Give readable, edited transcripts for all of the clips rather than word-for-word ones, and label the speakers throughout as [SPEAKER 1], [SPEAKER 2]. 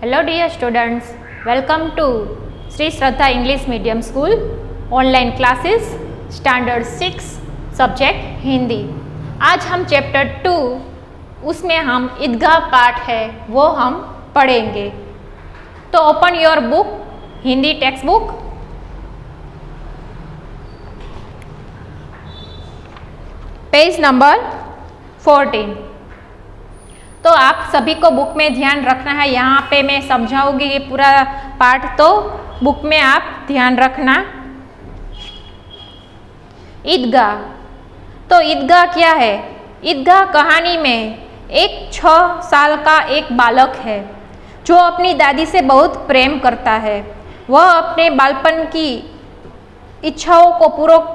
[SPEAKER 1] Hello dear students, welcome to Sri Shraddha English Medium School online classes standard 6 subject Hindi. आज हम chapter 2 उसमें हम ईदगाह पाठ है वो हम पढ़ेंगे। तो open your book, Hindi text book, page number 14। तो आप सभी को बुक में ध्यान रखना है। यहाँ पे मैं समझाऊंगी ये पूरा पाठ, तो बुक में आप ध्यान रखना। ईदगाह, तो ईदगाह क्या है? ईदगाह कहानी में एक 6 साल का एक बालक है जो अपनी दादी से बहुत प्रेम करता है। वह अपने बालपन की इच्छाओं को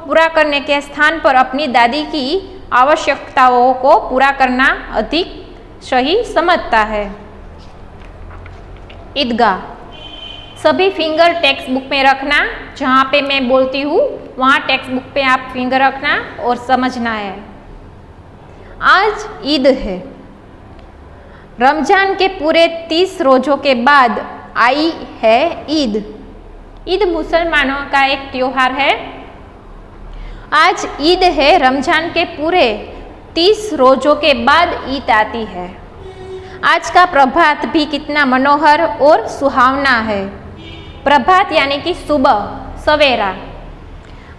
[SPEAKER 1] पूरा करने के स्थान पर अपनी दादी की आवश्यकताओं को पूरा करना अधिक सही समझता है। ईदगाह सभी फिंगर टेक्स्ट बुक में रखना। जहाँ पे मैं बोलती हूँ वहाँ टेक्स्ट बुक पे आप फिंगर रखना और समझना है। आज ईद है। रमजान के पूरे 30 रोजों के बाद आई है ईद। ईद मुसलमानों का एक त्योहार है। आज ईद है। रमजान के पूरे 30 रोजों के बाद ईद आती है। आज का प्रभात भी कितना मनोहर और सुहावना है। प्रभात यानी कि सुबह, सवेरा।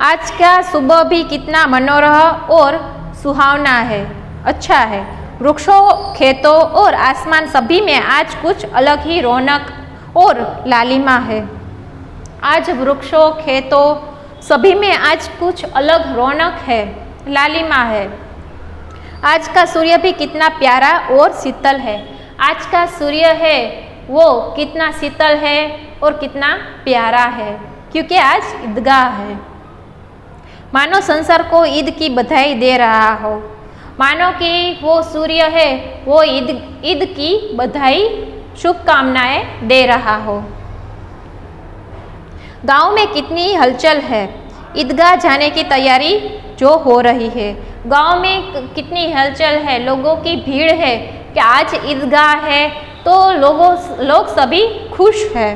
[SPEAKER 1] आज का सुबह भी कितना मनोहर और सुहावना है, अच्छा है। वृक्षों, खेतों और आसमान सभी में आज कुछ अलग ही रौनक और लालिमा है। आज वृक्षों, खेतों सभी में आज कुछ अलग रौनक है, लालिमा है। आज का सूर्य भी कितना प्यारा और शीतल है। आज का सूर्य है वो कितना शीतल है और कितना प्यारा है, क्योंकि आज ईदगाह है। मानो संसार को ईद की बधाई दे रहा हो। मानो कि वो सूर्य है वो ईद की बधाई, शुभकामनाएं दे रहा हो। गांव में कितनी हलचल है। ईदगाह जाने की तैयारी जो हो रही है। गांव में कितनी हलचल है, लोगों की भीड़ है कि आज ईदगाह है, तो लोग सभी खुश है।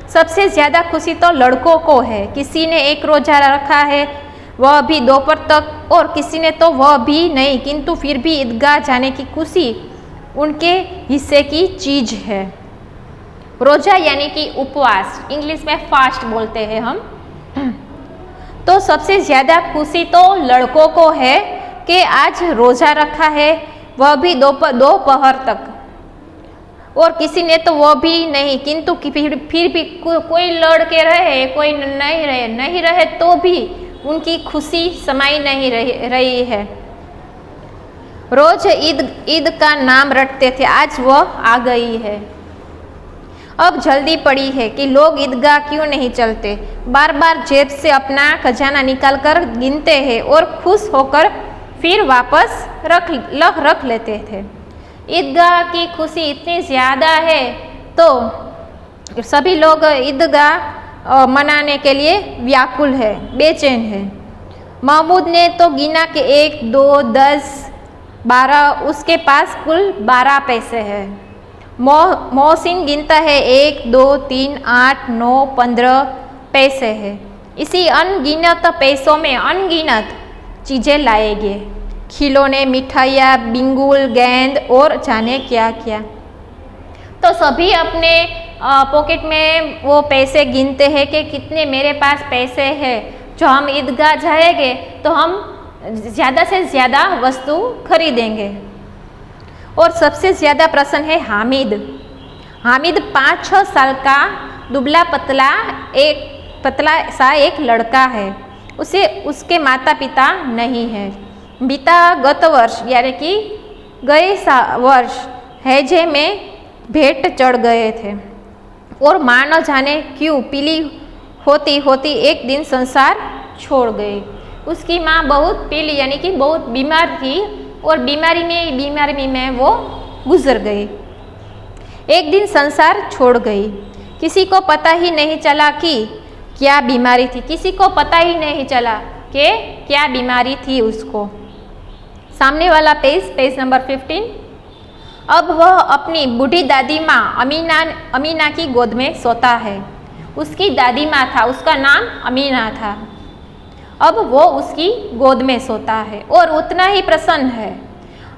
[SPEAKER 1] सबसे ज़्यादा खुशी तो लड़कों को है। किसी ने एक रोजा रखा है, वह भी दोपहर तक, और किसी ने तो वह भी नहीं, किंतु फिर भी ईदगाह जाने की खुशी उनके हिस्से की चीज़ है। रोजा यानी कि उपवास, इंग्लिश में फास्ट बोलते हैं हम। तो सबसे ज़्यादा खुशी तो लड़कों को है कि आज रोजा रखा है, वह भी दोपहर तक, और किसी ने तो वह भी नहीं, किंतु फिर भी कोई लड़के रहे, कोई नहीं रहे तो भी उनकी खुशी समाई नहीं रही है। रोज ईद का नाम रटते थे, आज वह आ गई है। अब जल्दी पड़ी है कि लोग ईदगाह क्यों नहीं चलते। बार बार जेब से अपना खजाना निकालकर गिनते हैं और खुश होकर फिर वापस रख लेते थे। ईदगाह की खुशी इतनी ज़्यादा है तो सभी लोग ईदगाह मनाने के लिए व्याकुल है, बेचैन है। महमूद ने तो गिना कि 1, 2, 10, 12, उसके पास कुल 12 पैसे है। मोहसिन गिनता है 1, 2, 3, 8, 9, 15 पैसे है। इसी अनगिनत पैसों में अनगिनत चीज़ें लाएंगे, खिलौने, मिठाइयाँ, बिंगुल, गेंद और जाने क्या क्या। तो सभी अपने पॉकेट में वो पैसे गिनते हैं कि कितने मेरे पास पैसे हैं, जो हम ईदगाह जाएंगे तो हम ज़्यादा से ज़्यादा वस्तु खरीदेंगे। और सबसे ज़्यादा प्रसन्न है हामिद। हामिद 5-6 साल का दुबला पतला सा एक लड़का है। उसके माता पिता नहीं है। बीता गत वर्ष यानी कि गए वर्ष हैजे में भेंट चढ़ गए थे, और माँ न जाने क्यों पीली होती होती एक दिन संसार छोड़ गई। उसकी माँ बहुत पीली यानी कि बहुत बीमार थी, और बीमारी में वो गुजर गई। एक दिन संसार छोड़ गई। किसी को पता ही नहीं चला कि क्या बीमारी थी। किसी को पता ही नहीं चला कि क्या बीमारी थी उसको। सामने वाला पेज नंबर 15। अब वह अपनी बूढ़ी दादी माँ अमीना की गोद में सोता है। उसकी दादी माँ था, उसका नाम अमीना था। अब वो उसकी गोद में सोता है और उतना ही प्रसन्न है।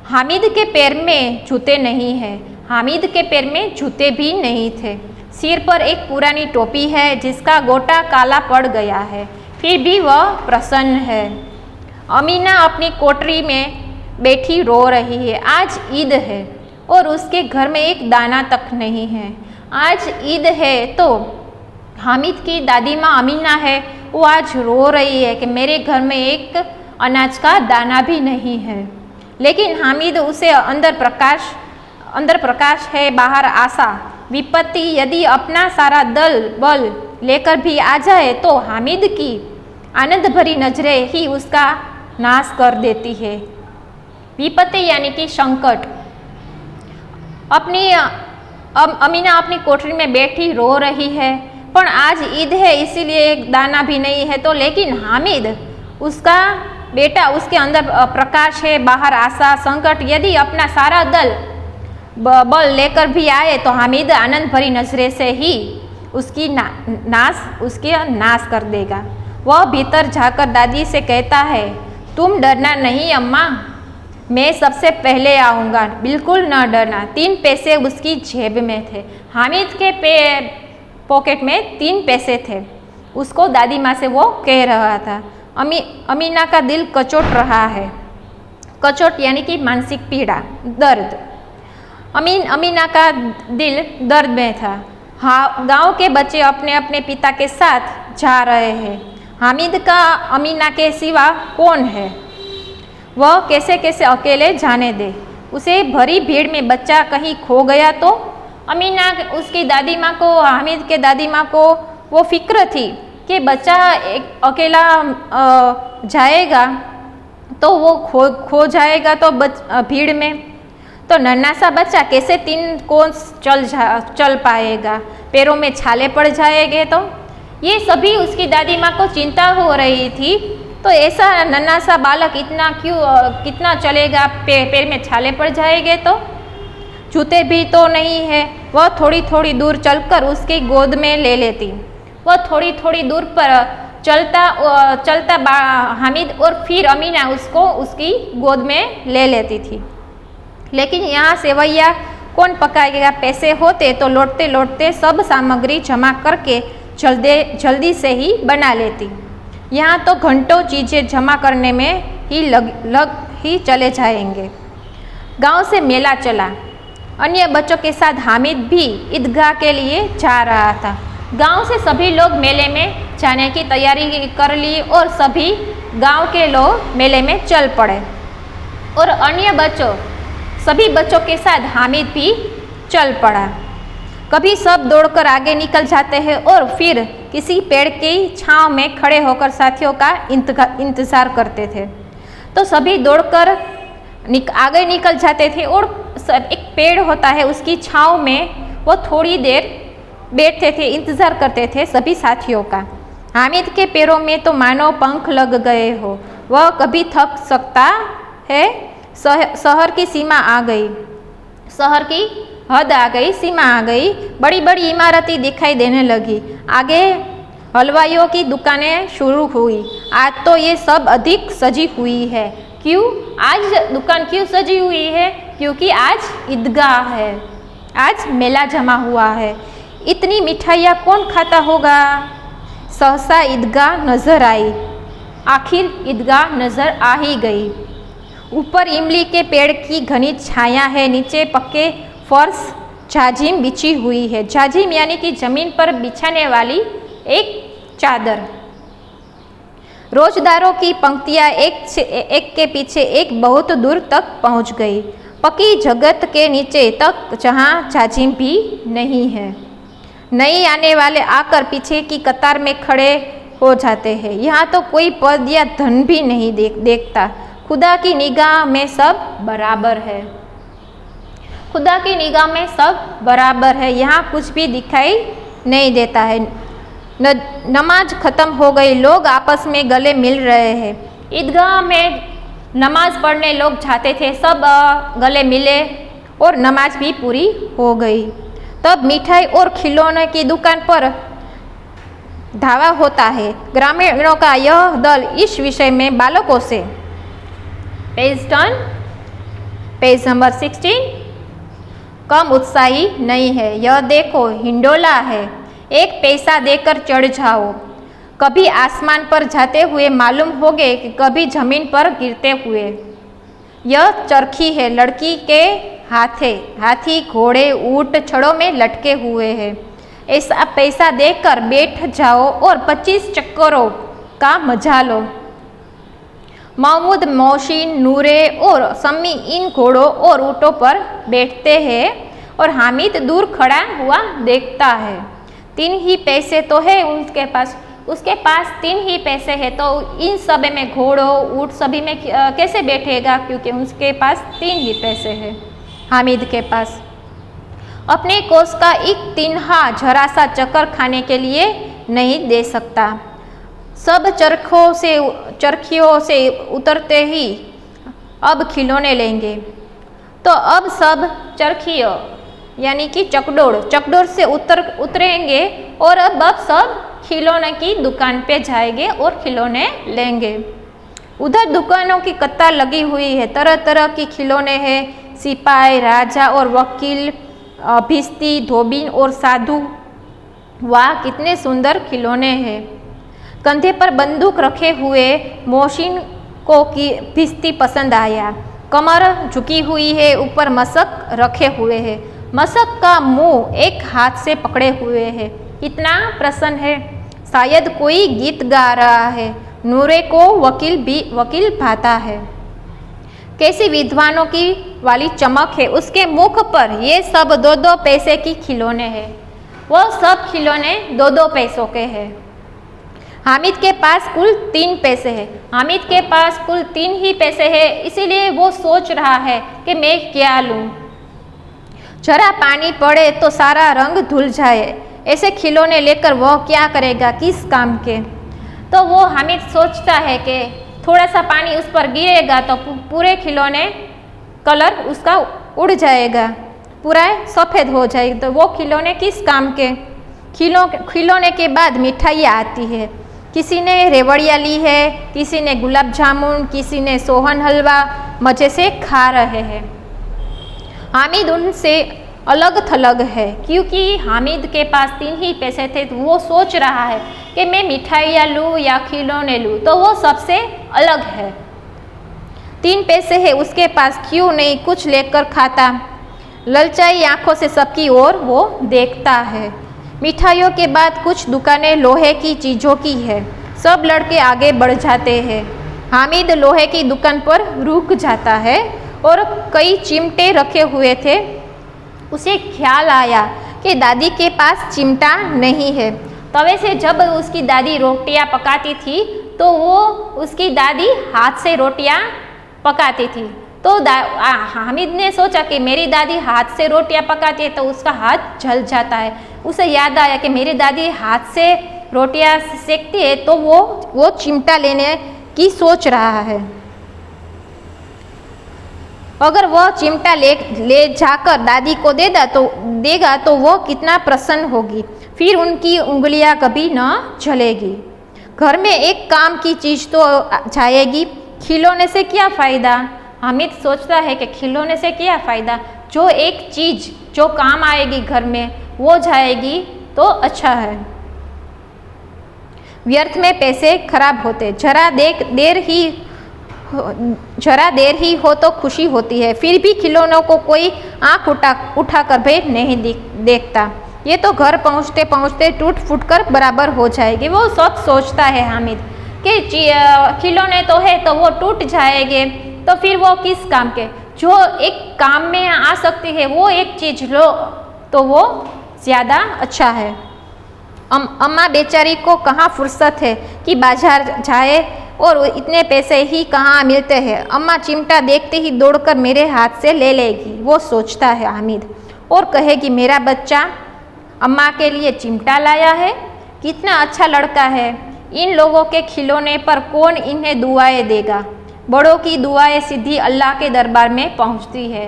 [SPEAKER 1] हामिद के पैर में जूते नहीं है। हामिद के पैर में जूते भी नहीं थे। सिर पर एक पुरानी टोपी है जिसका गोटा काला पड़ गया है, फिर भी वह प्रसन्न है। अमीना अपनी कोठरी में बैठी रो रही है। आज ईद है और उसके घर में एक दाना तक नहीं है। आज ईद है तो हामिद की दादी माँ अमीना है, वो आज रो रही है कि मेरे घर में एक अनाज का दाना भी नहीं है। लेकिन हामिद उसे अंदर प्रकाश है, बाहर आशा। विपत्ति यदि अपना सारा दल बल लेकर भी आ जाए तो हामिद की आनंद भरी नजरें ही उसका नाश कर देती है। विपत्ति यानी कि संकट। अमीना अपनी कोठरी में बैठी रो रही है, पर आज ईद है इसीलिए एक दाना भी नहीं है। तो लेकिन हामिद, उसका बेटा, उसके अंदर प्रकाश है, बाहर आशा, संकट। यदि अपना सारा दल बल लेकर भी आए तो हामिद आनंद भरी नजरे से ही उसकी नाश कर देगा। वह भीतर जाकर दादी से कहता है, तुम डरना नहीं अम्मा, मैं सबसे पहले आऊँगा, बिल्कुल न डरना। 3 पैसे उसकी जेब में थे। हामिद के पॉकेट में 3 पैसे थे। उसको दादी माँ से वो कह रहा था। अमीना का दिल कचोट रहा है। कचोट यानी कि मानसिक पीड़ा, दर्द। अमीना का दिल दर्द में था। हाँ, गांव के बच्चे अपने अपने पिता के साथ जा रहे हैं। हामिद का अमीना के सिवा कौन है? वह कैसे कैसे अकेले जाने दे। उसे भरी भीड़ में बच्चा कहीं खो गया तो अमीना, उसकी दादी माँ को, हामिद के दादी माँ को वो फिक्र थी कि बच्चा अकेला जाएगा तो वो खो जाएगा तो भीड़ में तो नन्हा सा बच्चा कैसे 3 कोस चल पाएगा, पैरों में छाले पड़ जाएंगे। तो ये सभी उसकी दादी माँ को चिंता हो रही थी। तो ऐसा नन्हा सा बालक कितना चलेगा, पैर में छाले पड़ जाएंगे तो जूते भी तो नहीं है। वह थोड़ी थोड़ी दूर चलकर उसकी गोद में ले लेती। वह थोड़ी थोड़ी दूर पर चलता हामिद और फिर अमीना उसको उसकी गोद में ले लेती थी। लेकिन यहाँ सेवैया कौन पकाएगा? पैसे होते तो लौटते लौटते सब सामग्री जमा करके जल्दी से ही बना लेती। यहाँ तो घंटों चीज़ें जमा करने में ही चले जाएंगे। गांव से मेला चला। अन्य बच्चों के साथ हामिद भी ईदगाह के लिए जा रहा था। गांव से सभी लोग मेले में जाने की तैयारी कर ली और सभी गांव के लोग मेले में चल पड़े और सभी बच्चों के साथ हामिद भी चल पड़ा। कभी सब दौड़कर आगे निकल जाते हैं और फिर किसी पेड़ की छांव में खड़े होकर साथियों का इंतजार करते थे। तो सभी दौड़कर आगे निकल जाते थे और एक पेड़ होता है, उसकी छांव में वो थोड़ी देर बैठते थे, इंतजार करते थे सभी साथियों का। हामिद के पैरों में तो मानो पंख लग गए हो। वह कभी थक सकता है। शहर की सीमा आ गई, शहर की हद आ गई, सीमा आ गई। बड़ी बड़ी इमारतें दिखाई देने लगी। आगे हलवाइयों की दुकानें शुरू हुई। आज तो ये सब अधिक सजी हुई है। क्यों आज दुकान क्यों सजी हुई है? क्योंकि आज ईदगाह है, आज मेला जमा हुआ है। इतनी मिठाइयाँ कौन खाता होगा? सहसा ईदगाह नजर आई। आखिर ईदगाह नजर आ ही गई। ऊपर इमली के पेड़ की घनी छाया है, नीचे पक्के फर्श जाजिम बिछी हुई है। जाजिम यानी कि जमीन पर बिछाने वाली एक चादर। रोजदारों की पंक्तियां एक के पीछे एक बहुत दूर तक पहुंच गई, पक्की जगत के नीचे तक, जहां जाजिम भी नहीं है। नई आने वाले आकर पीछे की कतार में खड़े हो जाते हैं। यहाँ तो कोई पद या धन भी नहीं देखता। खुदा की निगाह में सब बराबर है। खुदा की निगाह में सब बराबर है। यहाँ कुछ भी दिखाई नहीं देता है। नमाज खत्म हो गई, लोग आपस में गले मिल रहे हैं। ईदगाह में नमाज पढ़ने लोग जाते थे, सब गले मिले और नमाज भी पूरी हो गई। तब मिठाई और खिलौने की दुकान पर धावा होता है। ग्रामीणों का यह दल इस विषय में बालकों से पेज नंबर 16 कम उत्साही नहीं है। यह देखो हिंडोला है, एक पैसा देकर चढ़ जाओ। कभी आसमान पर जाते हुए मालूम होगे कि कभी जमीन पर गिरते हुए। यह चरखी है, लड़की के हाथी घोड़े ऊंट छड़ों में लटके हुए हैं। ऐसा पैसा देकर बैठ जाओ और 25 चक्करों का मजा लो। महमूद, मोहसिन, नूरे और सम्मी इन घोड़ों और ऊँटों पर बैठते हैं और हामिद दूर खड़ा हुआ देखता है। 3 ही पैसे तो है उसके पास 3 ही पैसे है, तो इन सब में घोड़ों ऊँट सभी में कैसे बैठेगा, क्योंकि उसके पास 3 ही पैसे है हामिद के पास। अपने कोस का एक तिनहा जरा सा चक्कर खाने के लिए नहीं दे सकता। सब चरखियों से उतरते ही अब खिलौने लेंगे। तो अब सब चरखियों यानी कि चकडोर से उतरेंगे और अब सब खिलौने की दुकान पे जाएंगे और खिलौने लेंगे। उधर दुकानों की कतार लगी हुई है, तरह तरह की खिलौने हैं। सिपाही, राजा और वकील, भिस्ती, धोबीन और साधु, वाह कितने सुंदर खिलौने हैं। कंधे पर बंदूक रखे हुए मोहसिन को की भिस्ती पसंद आया। कमर झुकी हुई है, ऊपर मशक रखे हुए है। मशक का मुंह एक हाथ से पकड़े हुए है, कितना प्रसन्न है, शायद कोई गीत गा रहा है। नूरे को वकील भाता है। कैसी विद्वानों की वाली चमक है उसके मुख पर। ये सब 2-2 पैसे की खिलौने हैं। वो सब खिलौने 2-2 पैसों के हैं। हामिद के पास कुल 3 पैसे हैं। हामिद के पास कुल 3 ही पैसे हैं, इसीलिए वो सोच रहा है कि मैं क्या लूं। जरा पानी पड़े तो सारा रंग धुल जाए, ऐसे खिलौने लेकर वह क्या करेगा, किस काम के। तो वो हामिद सोचता है कि थोड़ा सा पानी उस पर गिरेगा तो पूरे खिलौने कलर उसका उड़ जाएगा, पूरा सफ़ेद हो जाएगा। तो वो खिलौने किस काम के। खिलौने के बाद मिठाइयाँ आती है। किसी ने रेवड़ियाँ ली है, किसी ने गुलाब जामुन, किसी ने सोहन हलवा मज़े से खा रहे हैं। हामिद उनसे अलग थलग है, क्योंकि हामिद के पास 3 ही पैसे थे। तो वो सोच रहा है कि मैं मिठाइयाँ लूँ या खिलौने लूँ, तो वो सबसे अलग है। 3 पैसे है उसके पास, क्यों नहीं कुछ लेकर खाता। ललचाई आंखों से सबकी ओर वो देखता है। मिठाइयों के बाद कुछ दुकानें लोहे की चीज़ों की है। सब लड़के आगे बढ़ जाते हैं। हामिद लोहे की दुकान पर रुक जाता है और कई चिमटे रखे हुए थे। उसे ख्याल आया कि दादी के पास चिमटा नहीं है। तवे से जब उसकी दादी रोटियां पकाती थी तो वो उसकी दादी हाथ से रोटियां पकाती थी। तो हामिद ने सोचा कि मेरी दादी हाथ से रोटियां पकाती है तो उसका हाथ जल जाता है। उसे याद आया कि मेरी दादी हाथ से रोटियां सेकती है, तो वो चिमटा लेने की सोच रहा है। अगर वह चिमटा ले जाकर दादी को देगा तो वो कितना प्रसन्न होगी, फिर उनकी उंगलियां कभी न जलेगी। घर में एक काम की चीज़ तो जाएगी, खिलौने से क्या फ़ायदा। हामिद सोचता है कि खिलौने से क्या फ़ायदा, जो एक चीज़ जो काम आएगी घर में वो जाएगी तो अच्छा है। व्यर्थ में पैसे खराब होते, जरा देर ही हो तो खुशी होती है। फिर भी खिलौनों को कोई आँख उठाकर भी नहीं देखता। ये तो घर पहुँचते पहुँचते टूट फूट कर बराबर हो जाएगी। वो सब सोचता है हामिद कि खिलौने तो है तो वो टूट जाएंगे, तो फिर वो किस काम के। जो एक काम में आ सकती है वो एक चीज़ लो तो वो ज़्यादा अच्छा है। अम्मा बेचारी को कहाँ फुर्सत है कि बाजार जाए, और इतने पैसे ही कहाँ मिलते हैं। अम्मा चिमटा देखते ही दौड़कर मेरे हाथ से ले लेगी, वो सोचता है हामिद, और कहेगी मेरा बच्चा अम्मा के लिए चिमटा लाया है, कितना अच्छा लड़का है। इन लोगों के खिलौने पर कौन इन्हें दुआएं देगा। बड़ों की दुआएं सीधी अल्लाह के दरबार में पहुंचती है।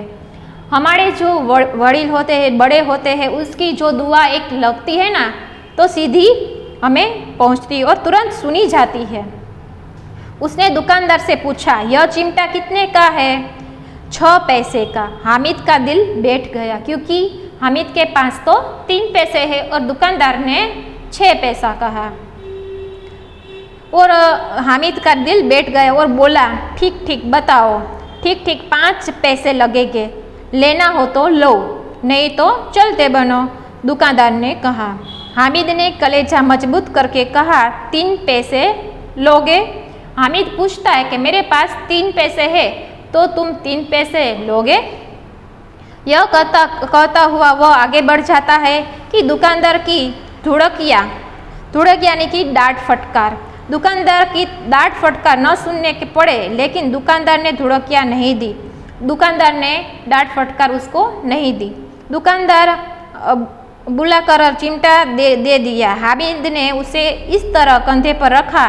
[SPEAKER 1] हमारे जो वडील होते हैं, बड़े होते हैं, उसकी जो दुआ एक लगती है ना तो सीधी हमें पहुंचती और तुरंत सुनी जाती है। उसने दुकानदार से पूछा, यह चिमटा कितने का है? 6 पैसे का। हामिद का दिल बैठ गया, क्योंकि हामिद के पास तो 3 पैसे है और दुकानदार ने 6 पैसा कहा। और हामिद का दिल बैठ गया और बोला, ठीक ठीक बताओ, ठीक ठीक 5 पैसे लगेंगे, लेना हो तो लो, नहीं तो चलते बनो, दुकानदार ने कहा। हामिद ने कलेजा मजबूत करके कहा, 3 पैसे लोगे? हामिद पूछता है कि मेरे पास 3 पैसे है तो तुम 3 पैसे लोगे? यह कहता हुआ वह आगे बढ़ जाता है कि दुकानदार की धुड़क यानी कि डांट फटकार। दुकानदार की डांट फटकार न सुनने के पड़े, लेकिन दुकानदार ने धुड़कियाँ नहीं दी। दुकानदार ने डांट फटकार उसको नहीं दी। दुकानदार बुलाकर चिमटा दे दिया। हामिद ने उसे इस तरह कंधे पर रखा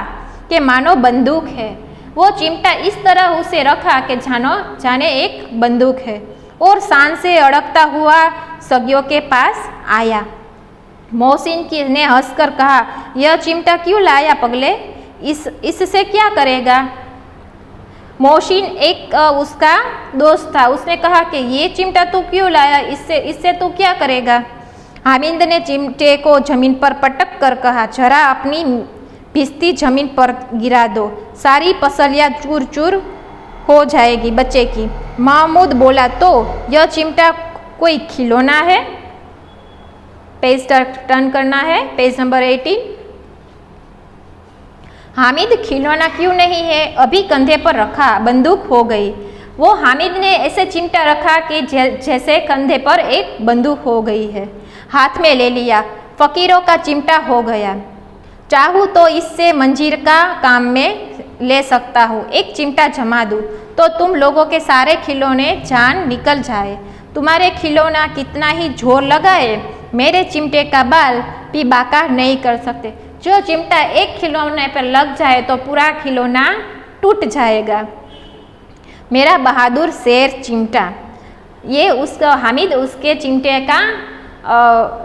[SPEAKER 1] कि मानो बंदूक है। वो चिमटा इस तरह उसे रखा कि जाने एक बंदूक है, और शान से अड़कता हुआ सगियों के पास आया। मोहसिन ने हंसकर कहा, यह चिमटा क्यों लाया पगले? इससे क्या करेगा? मोहसिन एक उसका दोस्त था, उसने कहा कि ये चिमटा तू क्यों लाया, इससे तू क्या करेगा? हामिद ने चिमटे को जमीन पर पटक कर कहा, जरा अपनी भिजती जमीन पर गिरा दो, सारी पसलियाँ चूर चूर हो जाएगी बच्चे की। महमूद बोला, तो यह चिमटा कोई खिलौना है? पेज टर्न करना है, पेज नंबर 18। हामिद खिलौना क्यों नहीं है, अभी कंधे पर रखा बंदूक हो गई। वो हामिद ने ऐसे चिमटा रखा कि जैसे कंधे पर एक बंदूक हो गई है। हाथ में ले लिया, फकीरों का चिमटा हो गया। चाहूँ तो इससे मंजीर का काम में ले सकता हूँ, एक चिमटा जमा दूँ तो तुम लोगों के सारे खिलौने जान निकल जाए। तुम्हारे खिलौना कितना ही जोर लगाए, मेरे चिमटे का बाल भी बाका नहीं कर सकते। जो चिमटा एक खिलौने पर लग जाए तो पूरा खिलौना टूट जाएगा। मेरा बहादुर शेर चिमटा। ये उसका हामिद उसके चिमटे का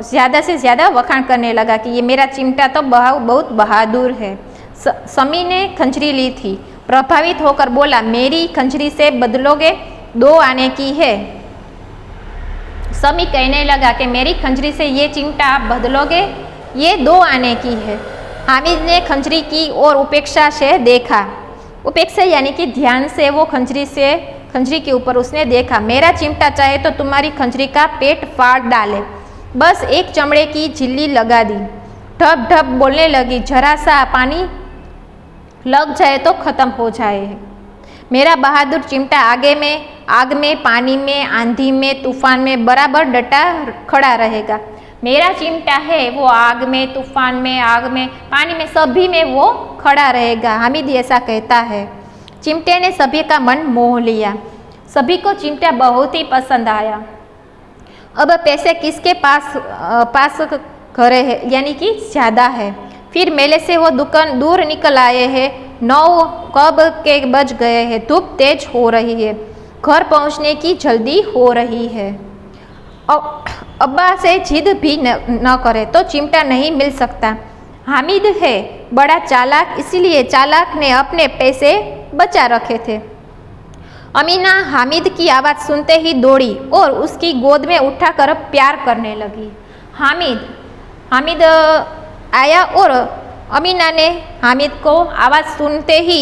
[SPEAKER 1] ज़्यादा से ज़्यादा वखाण करने लगा कि ये मेरा चिमटा तो बहुत बहादुर है। समी ने खंजरी ली थी, प्रभावित होकर बोला, मेरी खंजरी से बदलोगे? 2 आने की है। समी कहने लगा कि मेरी खंजरी से ये चिमटा आप बदलोगे? ये 2 आने की है। हामिद ने खंजरी की और उपेक्षा से देखा। उपेक्षा यानी कि ध्यान से वो खंजरी के ऊपर उसने देखा। मेरा चिमटा चाहे तो तुम्हारी खंजरी का पेट फाड़ डाले, बस एक चमड़े की झिल्ली लगा दी। ढप ढप बोलने लगी, जरा सा पानी लग जाए तो खत्म हो जाए। मेरा बहादुर चिमटा आग में, पानी में, आंधी में, तूफान में बराबर डटा खड़ा रहेगा। मेरा चिमटा है वो आग में, तूफान में, पानी में, सभी में वो खड़ा रहेगा। हामिद ऐसा कहता है। चिमटे ने सभी का मन मोह लिया। सभी को चिमटा बहुत ही पसंद आया। अब पैसे किसके पास घरे है, यानी कि ज़्यादा है। फिर मेले से वो दुकान दूर निकल आए हैं। 9 कब के बज गए हैं, धूप तेज हो रही है, घर पहुंचने की जल्दी हो रही है। अब्बा से जिद भी न करे तो चिमटा नहीं मिल सकता। हामिद है बड़ा चालाक, इसलिए चालाक ने अपने पैसे बचा रखे थे। अमीना हामिद की आवाज़ सुनते ही दौड़ी और उसकी गोद में उठाकर प्यार करने लगी। हामिद आया और अमीना ने हामिद को आवाज़ सुनते ही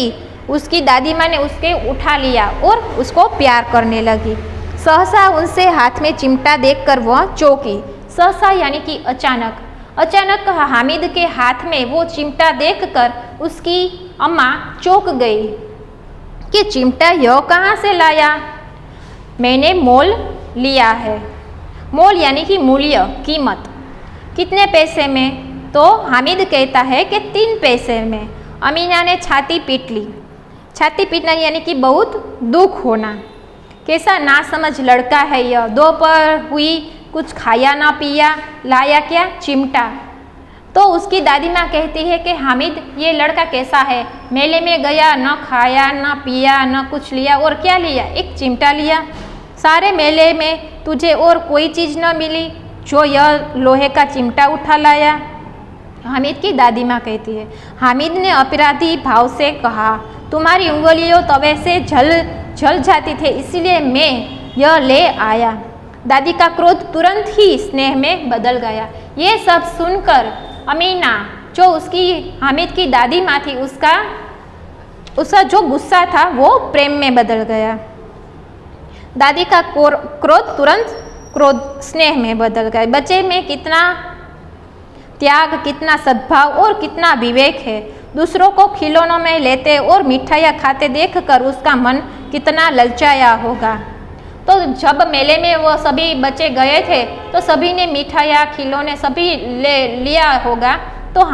[SPEAKER 1] उसकी दादी माँ ने उसके उठा लिया और उसको प्यार करने लगी। सहसा उनसे हाथ में चिमटा देखकर वह चौंकी। सहसा यानी कि अचानक हामिद के हाथ में वो चिमटा देखकर उसकी अम्मा चौंक गई कि चिमटा यह कहाँ से लाया? मैंने मोल लिया है। मोल यानी कि मूल्य, कीमत। कितने पैसे में? तो हामिद कहता है कि 3 पैसे में। अमीना ने छाती पीट ली। छाती पीटना यानी कि बहुत दुख होना। कैसा नासमझ लड़का है यह, दोपहर हुई कुछ खाया ना पिया, लाया क्या? चिमटा। तो उसकी दादी माँ कहती है कि हामिद ये लड़का कैसा है, मेले में गया, न खाया न पिया न कुछ लिया, और क्या लिया? एक चिमटा लिया। सारे मेले में तुझे और कोई चीज़ न मिली जो यह लोहे का चिमटा उठा लाया? हामिद की दादी माँ कहती है। हामिद ने अपराधी भाव से कहा, तुम्हारी उंगलियों तवे से जल जाती थी, इसलिए मैं यह ले आया। दादी का क्रोध तुरंत ही स्नेह में बदल गया। ये सब सुनकर अमीना, जो उसकी हामिद की दादी माँ थी, उसका जो गुस्सा था वो प्रेम में बदल गया। दादी का क्रोध तुरंत स्नेह में बदल गया। बच्चे में कितना त्याग, कितना सद्भाव और कितना विवेक है। दूसरों को खिलौनों में लेते और मिठाइयाँ खाते देखकर उसका मन कितना ललचाया होगा। तो जब मेले में वो सभी बच्चे गए थे तो सभी ने मिठाइयाँ, खिलौने सभी ले लिया होगा। तो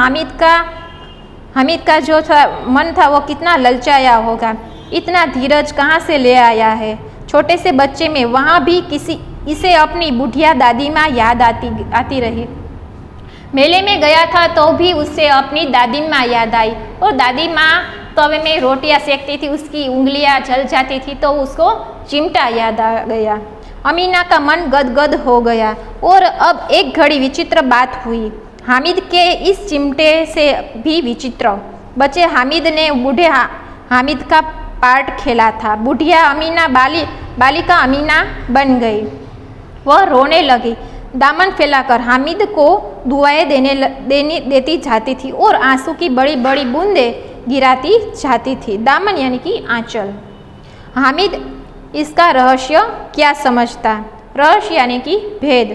[SPEAKER 1] हामिद का जो था मन था वो कितना ललचाया होगा। इतना धीरज कहाँ से ले आया है छोटे से बच्चे में। वहाँ भी इसे अपनी बुढ़िया दादी माँ याद आती रही। मेले में गया था तो भी उससे अपनी दादी माँ याद आई और दादी माँ तवे में रोटियां सेकती थी, उसकी उंगलियां जल जाती थी तो उसको चिमटा याद आ गया। अमीना का मन गदगद हो गया। और अब एक घड़ी विचित्र बात हुई। हामिद के इस चिमटे से भी विचित्र। बच्चे हामिद ने बूढ़े हामिद का पार्ट खेला था। बुढ़िया अमीना बालिका अमीना बन गई। वह रोने लगी, दामन फैलाकर हामिद को दुआएं देती जाती थी और आंसू की बड़ी बड़ी बूंदें गिराती जाती थी। दामन यानी कि आंचल। हामिद इसका रहस्य क्या समझता? रहस्य यानी कि भेद।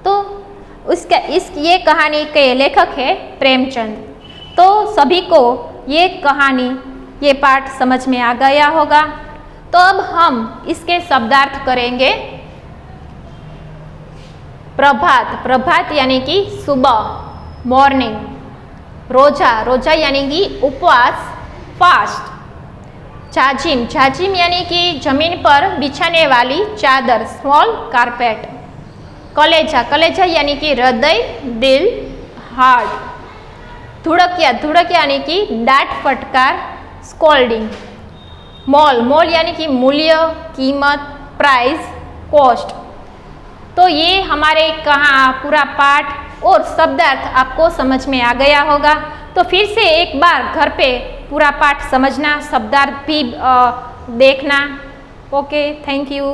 [SPEAKER 1] तो ये कहानी के लेखक है प्रेमचंद। तो सभी को ये कहानी, ये पाठ समझ में आ गया होगा। तो अब हम इसके शब्दार्थ करेंगे। प्रभात यानी कि सुबह, मॉर्निंग। रोजा यानी कि उपवास, फास्ट। झाजिम यानी कि जमीन पर बिछाने वाली चादर, स्मॉल कारपेट। कलेजा यानी कि हृदय, दिल, हार्ट। धुड़क यानी कि डांट फटकार, स्कोल्डिंग। मोल यानी कि मूल्य, कीमत, प्राइस, कॉस्ट। तो ये हमारे पूरा पाठ और शब्दार्थ आपको समझ में आ गया होगा। तो फिर से एक बार घर पे पूरा पाठ समझना, शब्दार्थ भी देखना। Okay, thank you.